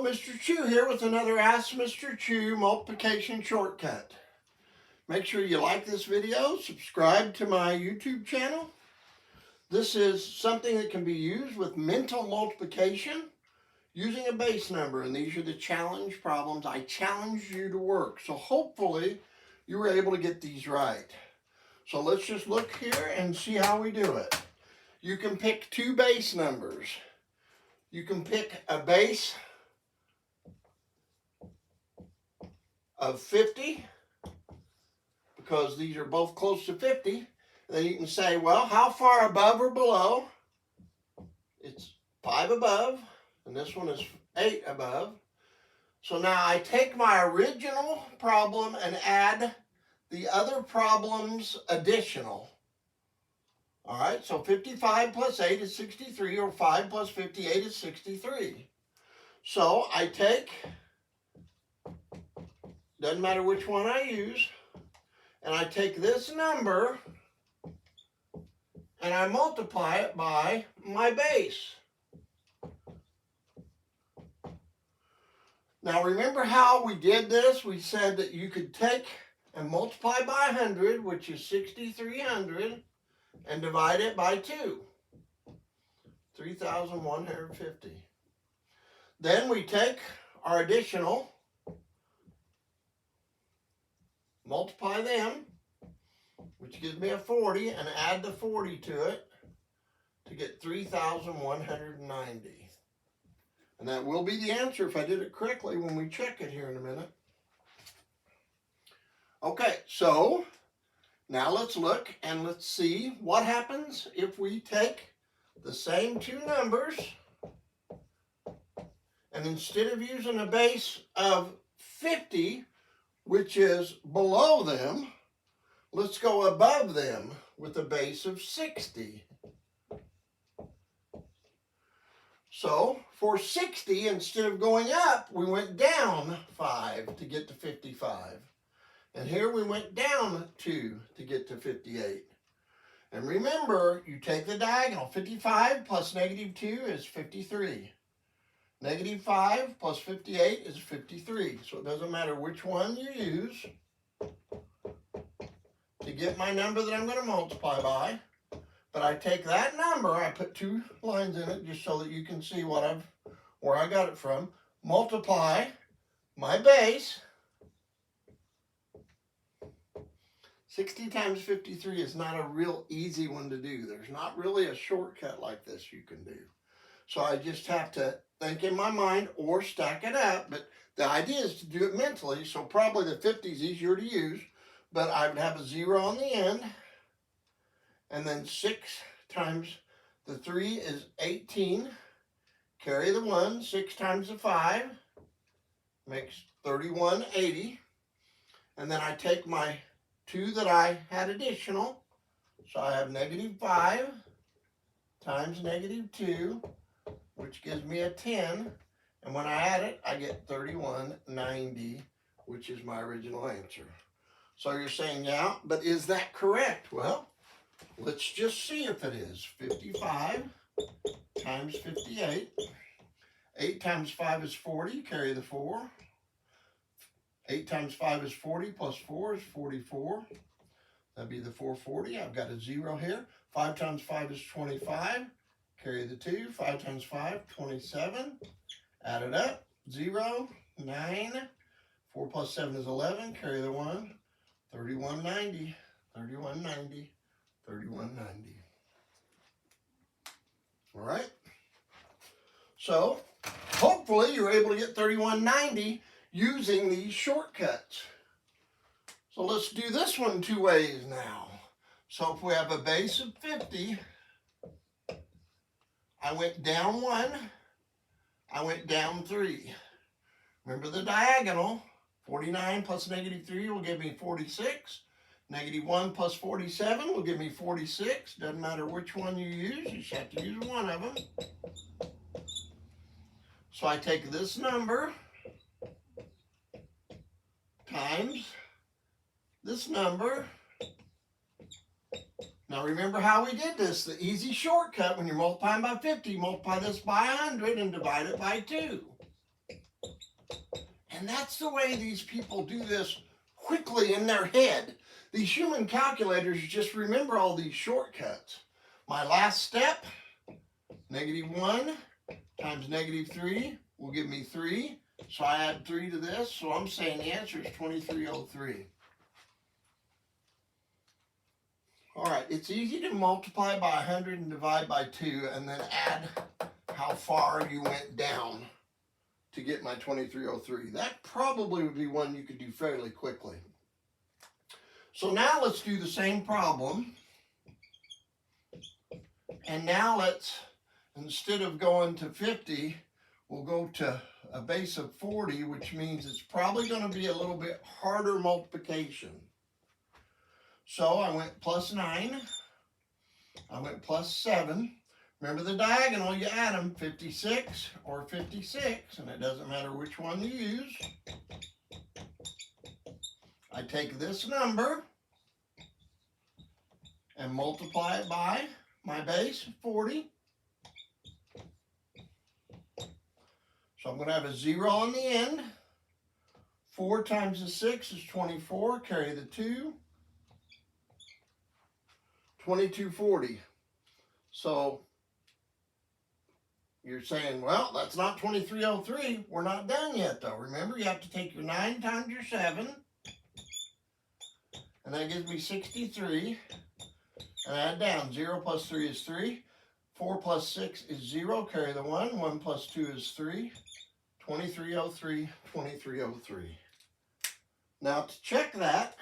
Hello, Mr. Chu here with another Ask Mr. Chu multiplication shortcut. Make sure you like this video, subscribe to my YouTube channel. This is something that can be used with mental multiplication using a base number, and these are the challenge problems I challenge you to work. So hopefully you were able to get these right. So let's just look here and see how we do it. You can pick two base numbers. You can pick a base of 50, because these are both close to 50. Then you can say, well, how far above or below? It's 5 above, and this one is 8 above. So now I take my original problem and add the other problem's additional. All right, so 55 plus 8 is 63, or 5 plus 58 is 63. So I take, doesn't matter which one I use, and I take this number and I multiply it by my base. Now remember how we did this? We said that you could take and multiply by 100, which is 6,300, and divide it by 2, 3,150. Then we take our additional, multiply them, which gives me a 40, and add the 40 to it to get 3,190. And that will be the answer if I did it correctly when we check it here in a minute. Okay, so now let's look and let's see what happens if we take the same two numbers, and instead of using a base of 50, which is below them, let's go above them with a base of 60. So for 60, instead of going up, we went down 5 to get to 55. And here we went down 2 to get to 58. And remember, you take the diagonal. 55 plus negative 2 is 53. Negative 5 plus 58 is 53. So it doesn't matter which one you use to get my number that I'm going to multiply by. But I take that number, I put two lines in it just so that you can see where I got it from. Multiply my base. 60 times 53 is not a real easy one to do. There's not really a shortcut like this you can do. So I just have to think in my mind or stack it up. But the idea is to do it mentally, so probably the 50 is easier to use. But I would have a 0 on the end. And then 6 times the 3 is 18. Carry the 1. 6 times the 5 makes 3180. And then I take my 2 that I had additional. So I have negative 5 times negative 2, which gives me a 10. And when I add it, I get 3190, which is my original answer. So you're saying, yeah, but is that correct? Well, let's just see if it is. 55 times 58. 8 times 5 is 40. Carry the 4. 8 times 5 is 40 plus 4 is 44. That'd be the 440. I've got a 0 here. 5 times 5 is 25. Carry the 2. 5 times 5, 27. Add it up. 0, 9. 4 plus 7 is 11. Carry the 1. 3190. 3190. 3190. All right. So hopefully you're able to get 3190 using these shortcuts. So let's do this one two ways now. So if we have a base of 50, I went down 1, I went down 3. Remember the diagonal. 49 plus negative 3 will give me 46. Negative 1 plus 47 will give me 46. Doesn't matter which one you use, you just have to use one of them. So I take this number times this number. Now remember how we did this. The easy shortcut, when you're multiplying by 50, multiply this by 100 and divide it by 2. And that's the way these people do this quickly in their head. These human calculators just remember all these shortcuts. My last step, -1 times -3 will give me 3. So I add 3 to this. So I'm saying the answer is 2303. All right, it's easy to multiply by 100 and divide by 2 and then add how far you went down to get my 2303. That probably would be one you could do fairly quickly. So now let's do the same problem. And now let's, instead of going to 50, we'll go to a base of 40, which means it's probably going to be a little bit harder multiplication. So I went +9, I went +7. Remember the diagonal, you add them, 56 or 56, and it doesn't matter which one you use. I take this number and multiply it by my base, 40. So I'm going to have a 0 on the end. 4 times the 6 is 24, carry the 2. 2240. So you're saying, well, that's not 2303. We're not done yet, though. Remember, you have to take your 9 times your 7, and that gives me 63. And add down. 0 plus 3 is 3. 4 plus 6 is 0. Carry the 1. 1 plus 2 is 3. 2303, 2303. Now to check that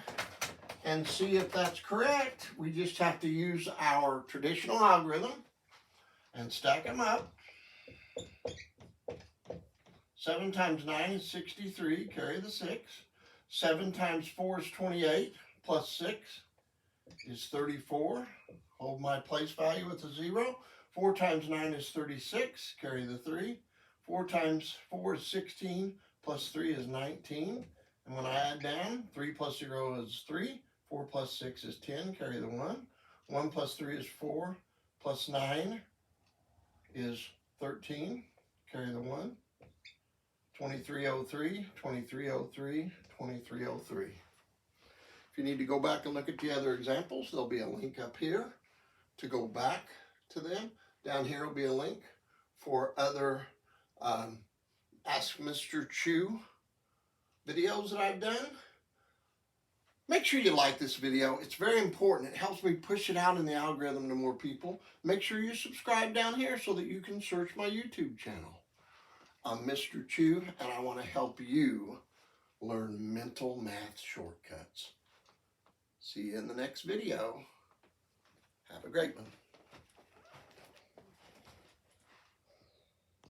and see if that's correct, we just have to use our traditional algorithm and stack them up. 7 times 9 is 63, carry the 6. 7 times 4 is 28, plus 6 is 34. Hold my place value with a 0. 4 times 9 is 36, carry the 3. 4 times 4 is 16, plus 3 is 19. And when I add down, 3 plus 0 is 3. 4 plus 6 is 10, carry the 1. 1 plus 3 is 4, plus 9 is 13, carry the 1. 2303, 2303, 2303. If you need to go back and look at the other examples, there'll be a link up here to go back to them. Down here will be a link for other Ask Mr. Chu videos that I've done. Make sure you like this video. It's very important. It helps me push it out in the algorithm to more people. Make sure you subscribe down here so that you can search my YouTube channel. I'm Mr. Chu, and I want to help you learn mental math shortcuts. See you in the next video. Have a great one.